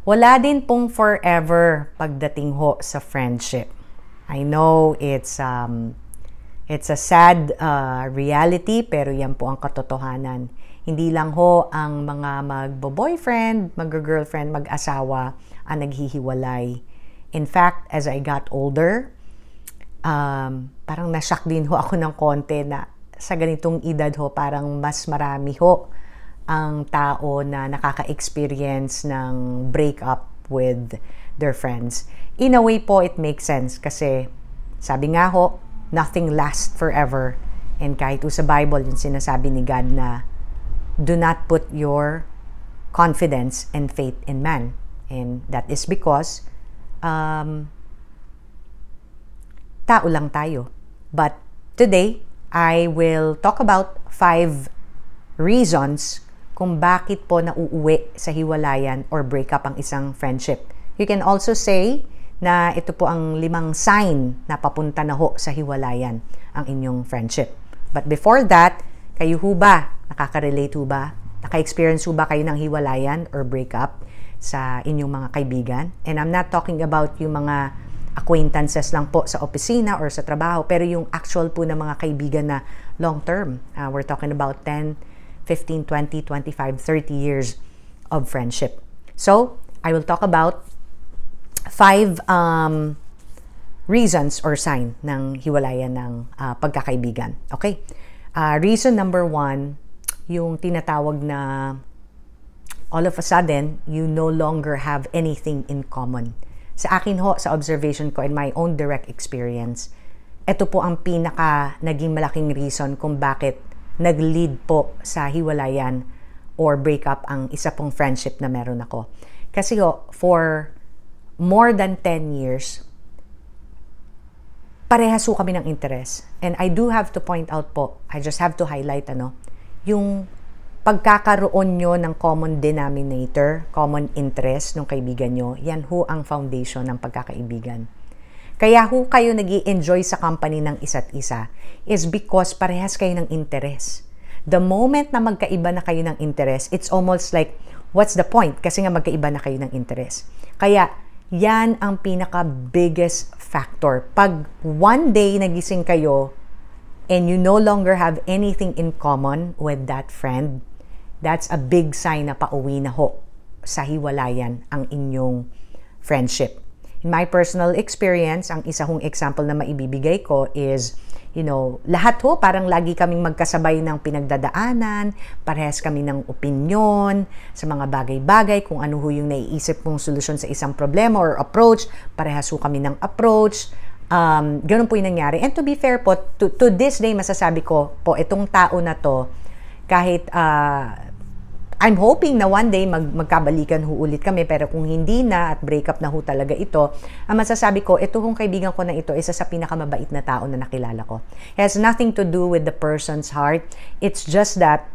Wala din pong forever pagdating ho sa friendship. I know it's a sad reality, pero yan po ang katotohanan. Hindi lang ho ang mga magbo-boyfriend, mag-girlfriend, mag-asawa ang naghihiwalay. In fact, as I got older, parang nashock din ho ako ng konti na sa ganitong edad ho, parang mas marami ho ang tao na nakaka-experience ng breakup with their friends. In a way po, it makes sense kasi sabi nga ho, nothing lasts forever. And kahit sa Bible, yung sinasabi ni God na do not put your confidence and faith in man. And that is because tao lang tayo. But today, I will talk about 5 reasons kung bakit po nauuwi sa hiwalayan or breakup ang isang friendship. You can also say na ito po ang 5 sign na papunta na ho sa hiwalayan ang inyong friendship. But before that, kayo ho ba? Nakaka-relate ho ba? Naka-experience ho ba kayo ng hiwalayan or breakup sa inyong mga kaibigan? And I'm not talking about yung mga acquaintances lang po sa opisina or sa trabaho, pero yung actual po na mga kaibigan na long term. We're talking about 10, 15, 20, 25, 30 years of friendship. So, I will talk about 5 reasons or sign ng hiwalayan ng pagkakaibigan. Okay? Reason number 1, yung tinatawag na all of a sudden, you no longer have anything in common. Sa akin ho, sa observation ko and my own direct experience, ito po ang pinaka naging malaking reason kung bakit nag-lead po sa hiwalayan or breakup ang isa pong friendship na meron ako. Kasi ho, for more than 10 years, parehas ho kami ng interest. And I do have to point out po, I just have to highlight yung pagkakaroon nyo ng common denominator, common interest ng kaibigan nyo, yan ho ang foundation ng pagkakaibigan. Kaya ho kayo nag-i-enjoy sa company ng isa't isa is because parehas kayo ng interest. The moment na magkaiba na kayo ng interest, it's almost like, what's the point? Kasi nga magkaiba na kayo ng interest. Kaya, yan ang pinaka-biggest factor. Pag one day nagising kayo and you no longer have anything in common with that friend, that's a big sign na pauwi na ho sa hiwalayan ang inyong friendship. In my personal experience, ang isa hong example na maibibigay ko is, lahat ho, parang lagi kaming magkasabay ng pinagdadaanan, parehas kami ng opinyon sa mga bagay-bagay, kung ano ho yung naiisip mong solusyon sa isang problema or approach, parehas ho kami ng approach. Ganun po yung nangyari. And to be fair po, to this day, masasabi ko po, itong tao na to, kahit I'm hoping na one day magkabalikan ho ulit kami, pero kung hindi na at breakup na ho talaga ito, ang masasabi ko, ito hong kaibigan ko na ito, isa sa pinakamabait na tao na nakilala ko. It has nothing to do with the person's heart. It's just that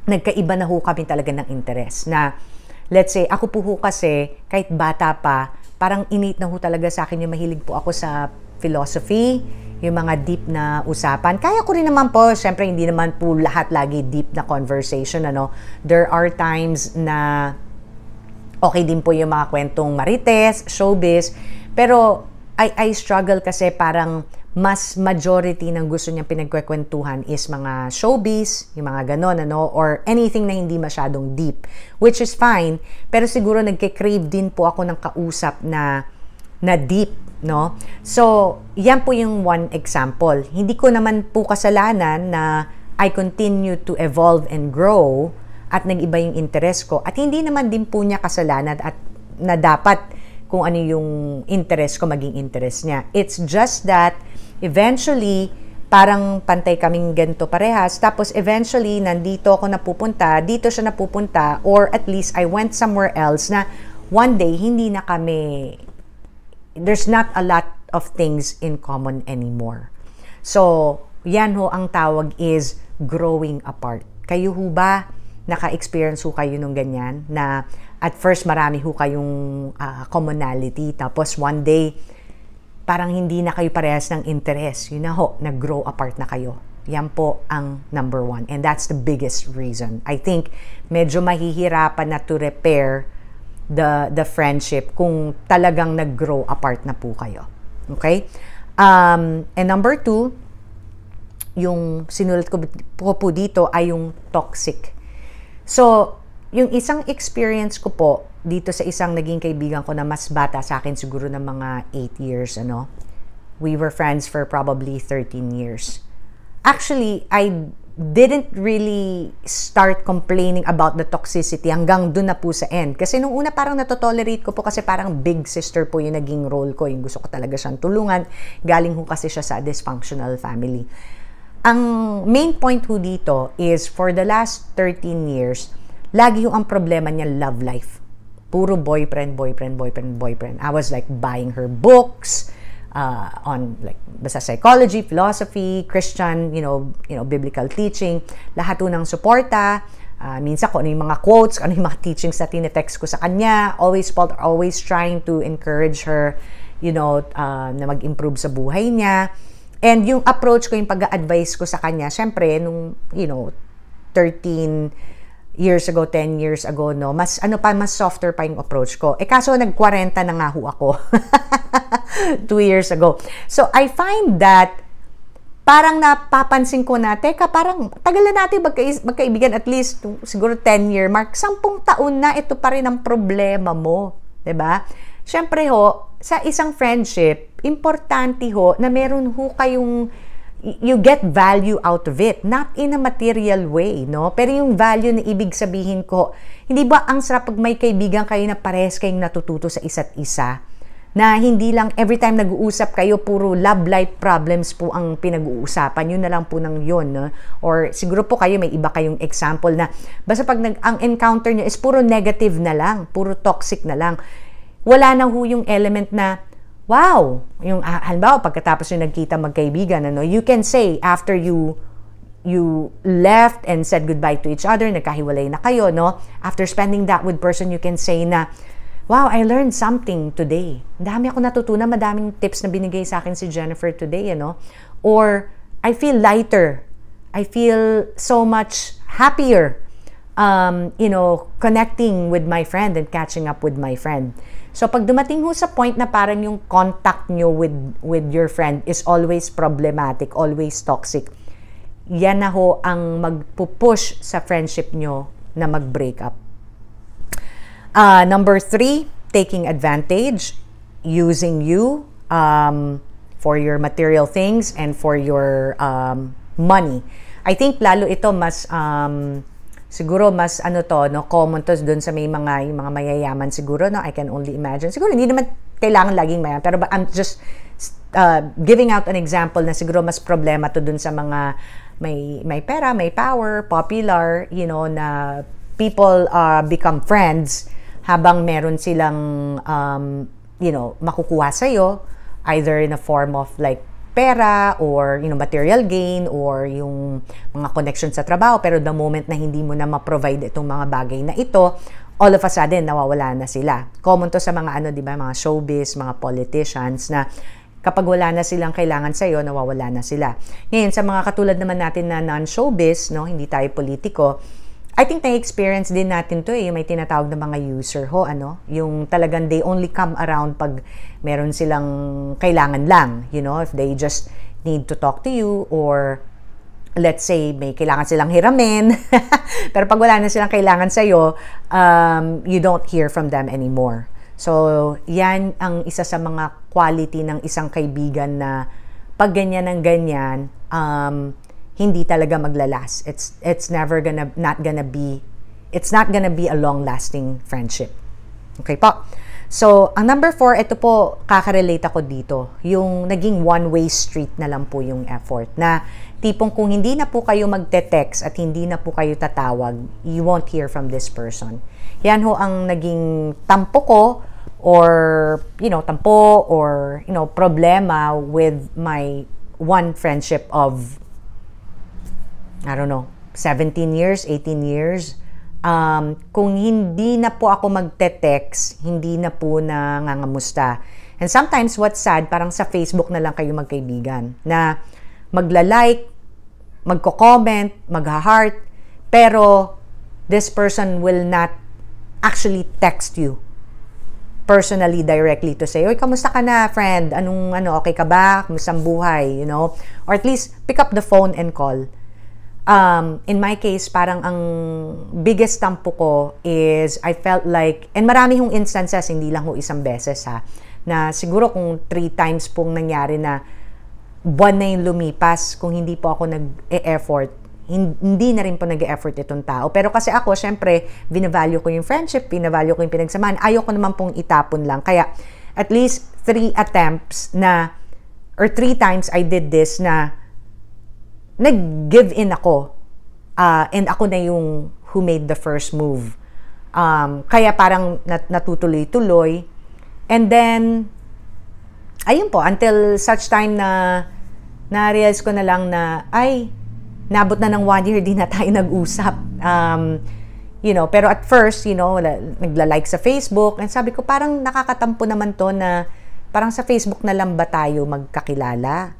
nagkaiba na ho kami talaga ng interest. Na, let's say, ako po ho kasi, kahit bata pa, parang innate na ho talaga sa akin yung mahilig po ako sa philosophy, yung mga deep na usapan. Kaya ko rin naman po, syempre hindi naman po lahat lagi deep na conversation, There are times na okay din po yung mga kwentong marites, showbiz, pero I struggle kasi parang mas majority ng gusto niyang pinagkwekwentuhan is mga showbiz, yung mga ganon, or anything na hindi masyadong deep, which is fine, pero siguro nagke-crave din po ako ng kausap na deep, no? So, yan po yung one example. Hindi ko naman po kasalanan na I continue to evolve and grow at nag-iba yung interest ko. At hindi naman din po niya kasalanan at na dapat kung ano yung interest ko maging interest niya. It's just that eventually, parang pantay kaming ganito parehas. Tapos eventually, nandito ako napupunta, dito siya napupunta, or at least I went somewhere else na one day, hindi na kami, there's not a lot of things in common anymore. So, yan ho ang tawag is growing apart. Kayo ho ba, naka-experience ho kayo nung ganyan, na at first marami ho kayong commonality, tapos one day, parang hindi na kayo parehas ng interest. Yun na ho, nag-grow apart na kayo. Yan po ang number 1. And that's the biggest reason. I think medyo mahihirapan na to repair the friendship kung talagang nag-grow apart na po kayo. Okay? And number 2, yung sinulat ko po dito ay yung toxic. So, yung isang experience ko po dito sa isang naging kaibigan ko na mas bata sa akin siguro ng mga 8 years, ano. We were friends for probably 13 years. Actually, I didn't really start complaining about the toxicity hanggang dun na po sa end. Kasi nung una parang natotolerate ko po kasi parang big sister po yung naging role ko. Yung gusto ko talaga siyang tulungan. Galing ho kasi siya sa dysfunctional family. Ang main point ho dito is for the last 13 years, lagi ho ang problema niya love life. Puro boyfriend. I was like buying her books, on like basta psychology, philosophy, Christian, biblical teaching, lahat ng suporta, minsan ko ano yung mga quotes, ano yung mga teachings na tinetext ko sa kanya, always trying to encourage her, na mag-improve sa buhay niya. And yung approach ko, yung pag-advise ko sa kanya, syempre, nung, 13 years ago, 10 years ago, no, mas softer pa yung approach ko. Kaso nag-40 na nga ho ako. 2 years ago. So, I find that parang napapansin ko na, teka, parang tagal na natin magkaibigan, at least siguro 10-year mark, 10 taon na, ito pa rin ang problema mo. 'Di ba? Syempre ho, sa isang friendship, importante ho na meron ho kayong you get value out of it, not in a material way, no? Pero yung value na ibig sabihin ko, hindi ba ang sarap pag may kaibigan kayo na parehas kayong natututo sa isa't isa? Na hindi lang every time nag-uusap kayo, puro love life problems po ang pinag-uusapan. Yun na lang po ng yun, no? Or siguro po kayo, may iba kayong example na basta pag ang encounter nyo is puro negative na lang, puro toxic na lang. Wala na ho yung element na wow, yung halimbawa pagkatapos yung nagkita magkaibigan, you can say after you left and said goodbye to each other, nagkahiwalay na kayo, no? After spending that with person, you can say na, wow, I learned something today. Dami ako natutunan, madaming tips na binigay sa akin si Jennifer today, Or I feel lighter. I feel so much happier, connecting with my friend and catching up with my friend. So, pag dumating ho sa point na parang yung contact nyo with your friend is always problematic, always toxic, yan na ho ang magpupush sa friendship nyo na mag-break up. Number 3, taking advantage, using you for your material things and for your money. I think lalo ito mas siguro mas common to doon sa yung mga mayayaman siguro, no? I can only imagine. Siguro hindi naman kailangan laging mayaman, pero I'm just giving out an example na siguro mas problema to doon sa mga may pera, may power, popular, na people become friends habang meron silang makukuha sa'yo, either in a form of like pera or material gain or yung mga connection sa trabaho, pero the moment na hindi mo na ma-provide itong mga bagay na ito, all of a sudden nawawala na sila. Common to sa mga di ba, mga showbiz, mga politicians na kapag wala na silang kailangan sa iyo, nawawala na sila. Ngayon sa mga katulad naman natin na non-showbiz, no, hindi tayo politiko, I think na-experience din natin to yung may tinatawag na mga user ho, yung talagang they only come around pag meron silang kailangan lang, if they just need to talk to you or let's say may kailangan silang hiramin, pero pag wala na silang kailangan sa'yo, you don't hear from them anymore. So, yan ang isa sa mga quality ng isang kaibigan na pag ganyan ng ganyan, hindi talaga maglalas. It's not gonna be a long-lasting friendship. Okay po? So, ang number 4, ito po, kakarelate ako dito. Yung naging one-way street na lang po yung effort. Na tipong kung hindi na po kayo magte-text at hindi na po kayo tatawag, you won't hear from this person. Yan ho ang naging tampo ko or, problema with my one friendship of 17 years, 18 years. Kung hindi na po ako magte-text, hindi na po nangangamusta. And sometimes, what's sad, parang sa Facebook na lang kayo magkaibigan. Na magla-like, magko-comment, magha-heart, pero this person will not actually text you personally, directly to say, "Oy, kamusta ka na, friend? Okay ka ba? Kamusta ang buhay?" You know? Or at least, pick up the phone and call. In my case, parang ang biggest tampo ko is I felt like, and marami hong instances, hindi lang ho isang beses ha, na siguro kung 3 times pong nangyari na buwan na yung lumipas, kung hindi po ako nag-e-effort, hindi na rin po nag-e-effort itong tao. Pero kasi ako, syempre, binavalue ko yung friendship, binavalue ko yung pinagsamahan. Ayoko naman pong itapon lang. Kaya, at least 3 attempts na, or 3 times I did this na nag-give in ako. And ako na yung who made the first move. Kaya parang natutuloy-tuloy. And then, ayun po, until such time na na-realize ko na lang na, ay, nabot na ng 1 year, di na tayo nag-usap. Pero at first, nagla-like sa Facebook, and sabi ko, parang nakakatampo naman to na, parang sa Facebook na lang ba tayo magkakilala?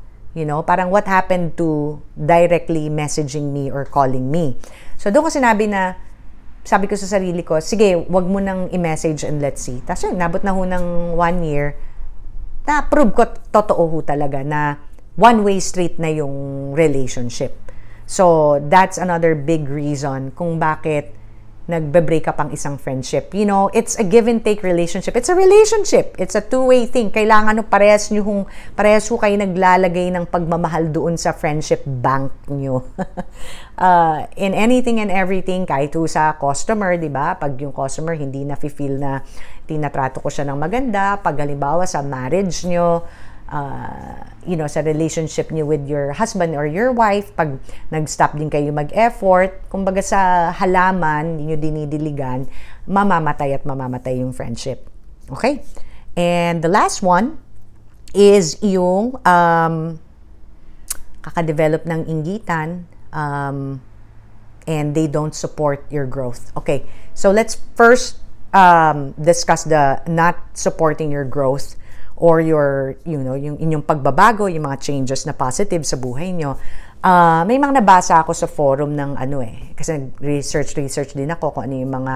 Parang what happened to directly messaging me or calling me? So, doon ko sabi ko sa sarili ko, sige, wag mo nang i-message and let's see. Tapos yun, nabot na ho ng 1 year, na-prove ko, totoo ho talaga, na one-way street na yung relationship. So, that's another big reason kung bakit nagbe-break up ang isang friendship. It's a give and take relationship. It's a relationship. It's a two-way thing. Kailangan parehas ho kayo naglalagay ng pagmamahal doon sa friendship bank nyo. In anything and everything, kahit ho sa customer, di ba? Pag yung customer hindi na-feel na tinatrato ko siya ng maganda, pag halimbawa sa marriage nyo, sa relationship niyo with your husband or your wife, pag nag-stop din kayo mag-effort, kumbaga sa halaman, niyo dinidiligan, mamamatay yung friendship. Okay? And the last one is yung kakadevelop ng inggitan and they don't support your growth. Okay, so let's first discuss the not supporting your growth or yung inyong pagbabago, yung mga changes na positive sa buhay nyo. May mga nabasa ako sa forum ng kasi research din ako kung ano yung mga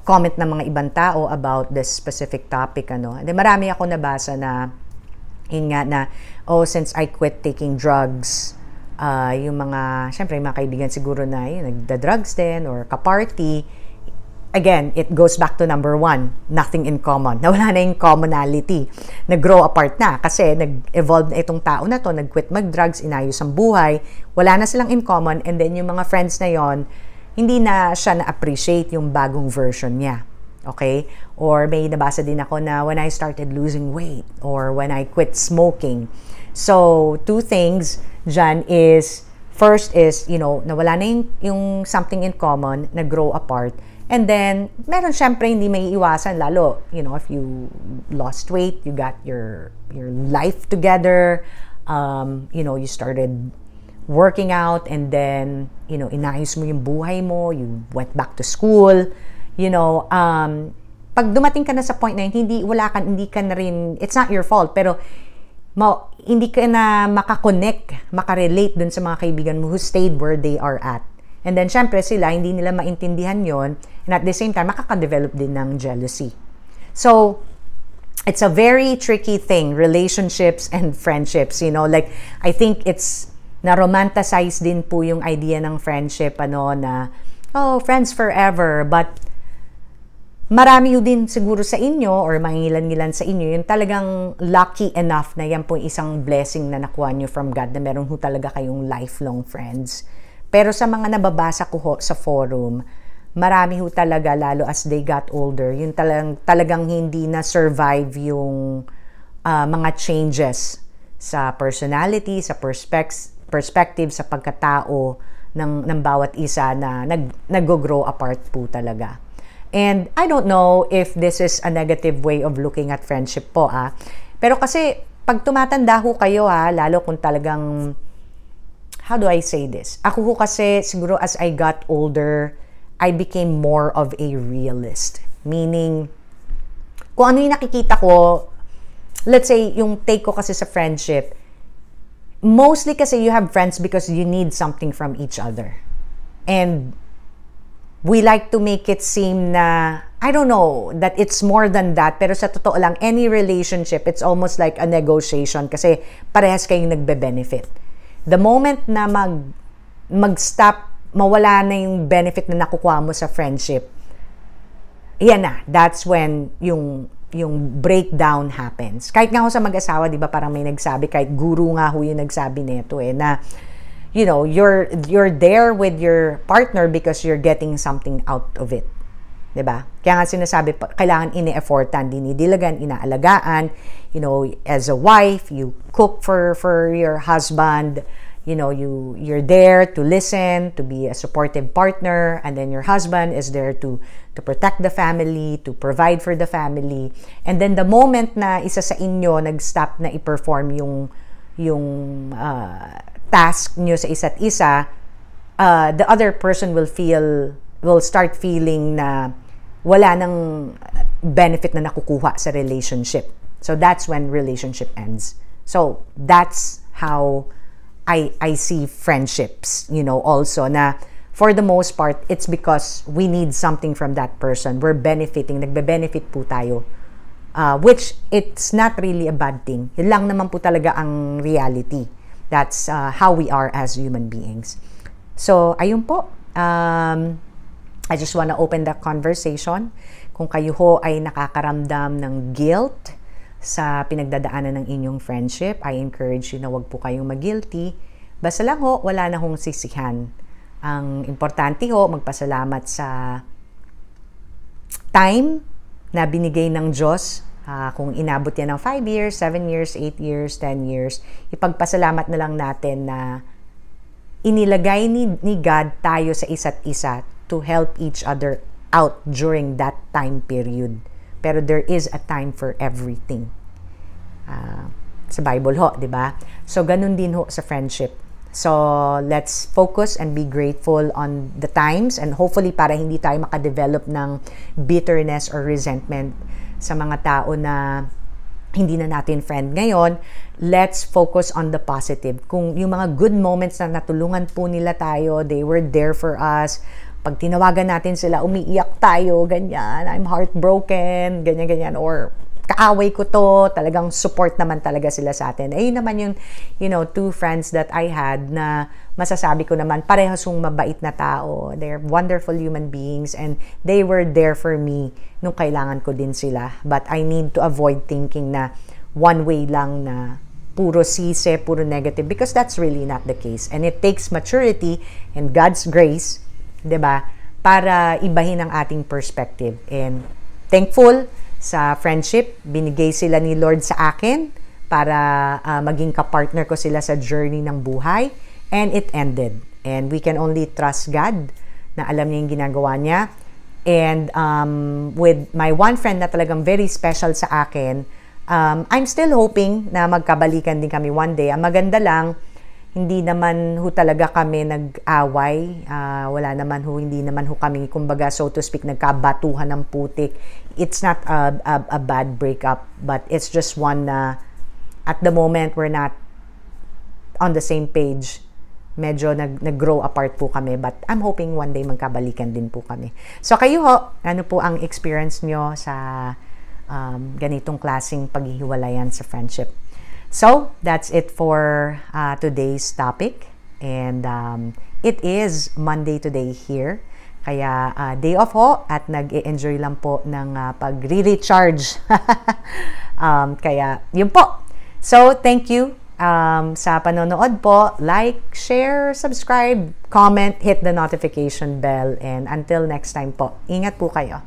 comment ng mga ibang tao about this specific topic. And marami ako nabasa na, yun nga na, since I quit taking drugs, yung mga, syempre, mga kaibigan siguro na nagda-drugs din or ka-party, again, it goes back to number 1, nothing in common. Nawala na yung commonality. Nag-grow apart na kasi nag-evolve na itong tao na to, nag-quit mag-drugs, inayos ang buhay, wala na silang in common, and then yung mga friends na yon, hindi na siya na-appreciate yung bagong version niya. Okay? Or may nabasa din ako na when I started losing weight or when I quit smoking. So, 2 things dyan is, first is, nawala na yung something in common, nag-grow apart. And then, meron syempre hindi may iwasan, lalo, if you lost weight, you got your life together, you started working out, and then, inayos mo yung buhay mo, you went back to school, pag dumating ka na sa point na hindi ka na rin, it's not your fault, pero hindi ka na makarelate dun sa mga kaibigan mo who stayed where they are at. And then, syempre sila, hindi nila maintindihan yon, and at the same time, makaka-develop din ng jealousy. So, it's a very tricky thing, relationships and friendships, like, I think it's, na-romanticize din po yung idea ng friendship, na, friends forever, but, marami din siguro sa inyo, or mangilan-ngilan sa inyo, yung talagang lucky enough na yan po isang blessing na nakuha nyo from God, na meron ho talaga kayong lifelong friends. Pero sa mga nababasa ko sa forum, marami ho talaga, lalo as they got older, yung talagang hindi na-survive yung mga changes sa personality, sa perspective, sa pagkatao ng bawat isa na nag-grow apart po talaga. And I don't know if this is a negative way of looking at friendship po. Pero kasi, pag tumatanda ho kayo, lalo kung talagang, how do I say this? Ako ho kasi, siguro as I got older, I became more of a realist. Meaning, kung ano yung nakikita ko, let's say, yung take ko kasi sa friendship, mostly kasi you have friends because you need something from each other. And we like to make it seem na I don't know that it's more than that, pero sa totoo lang, any relationship, it's almost like a negotiation kasi parehas kayong nagbe-benefit. The moment na mag-stop, mawala na yung benefit na nakukuha mo sa friendship, yan na, that's when yung breakdown happens. Kahit nga ho sa mag-asawa, di ba, parang may nagsabi, kahit guru nga ho yung nagsabi nito na, you know, you're there with your partner because you're getting something out of it. Diba? Kaya nga sinasabi, kailangan ini-effortan, dinidilagan, inaalagaan. You know, as a wife, you cook for your husband. You know, you're there to listen, to be a supportive partner, and then your husband is there to protect the family, to provide for the family. And then the moment na isa sa inyo nag-stop na i-perform yung task nyo sa isa't isa, the other person will start feeling na wala nang benefit na nakukuha sa relationship. So that's when relationship ends. So that's how I see friendships, you know, also na for the most part, it's because we need something from that person. We're benefiting, nagbe-benefit po tayo. Which it's not really a bad thing. Yun lang naman po talaga ang reality. That's how we are as human beings. So, ayun po. I just want to open the conversation. Kung kayo ho ay nakakaramdam ng guilt sa pinagdadaanan ng inyong friendship, I encourage you na wag po kayong mag-guilty. Basta lang ho, wala na hong sisihan. Ang importante ho, magpasalamat sa time na binigay ng Diyos. Kung inabot yan ng 5 years, 7 years, 8 years, 10 years, ipagpasalamat na lang natin na inilagay ni God tayo sa isa't isa to help each other out during that time period. Pero there is a time for everything. Sa Bible ho, di ba? So, ganun din ho sa friendship. So, let's focus and be grateful on the times and hopefully para hindi tayo makadevelop ng bitterness or resentment sa mga tao na hindi na natin friend ngayon. Let's focus on the positive. Kung yung mga good moments na natulungan po nila tayo, they were there for us. Pag tinawagan natin sila, umiiyak tayo, ganyan, I'm heartbroken, ganyan, or kaaway ko to, talagang support naman talaga sila sa atin. Ayun naman yung, you know, 2 friends that I had na masasabi ko naman, parehas yung mabait na tao. They're wonderful human beings and they were there for me nung kailangan ko din sila. But I need to avoid thinking na one way lang na puro sisi, puro negative, because that's really not the case. And it takes maturity and God's grace, 'di ba, para ibahin ang ating perspective. And thankful sa friendship, binigay sila ni Lord sa akin para maging kapartner ko sila sa journey ng buhay, and it ended. And we can only trust God na alam niya yung ginagawa niya. And with my one friend na talagang very special sa akin, I'm still hoping na magkabalikan din kami one day. Ang maganda lang, hindi naman ho talaga kami nag-away. Wala naman ho, hindi naman ho kami, kumbaga, so to speak, nagkabatuhan ng putik. It's not a bad breakup, but it's just one na at the moment we're not on the same page. Medyo nag-grow apart po kami, but I'm hoping one day magkabalikan din po kami. So kayo ho, ano po ang experience nyo sa ganitong klaseng paghihiwalayan sa friendship? So, that's it for today's topic. And it is Monday today here. Kaya day off ho at nag-e-enjoy lang po ng pag-re-recharge. Kaya yun po. So, thank you sa panonood po. Like, share, subscribe, comment, hit the notification bell. And until next time po, ingat po kayo.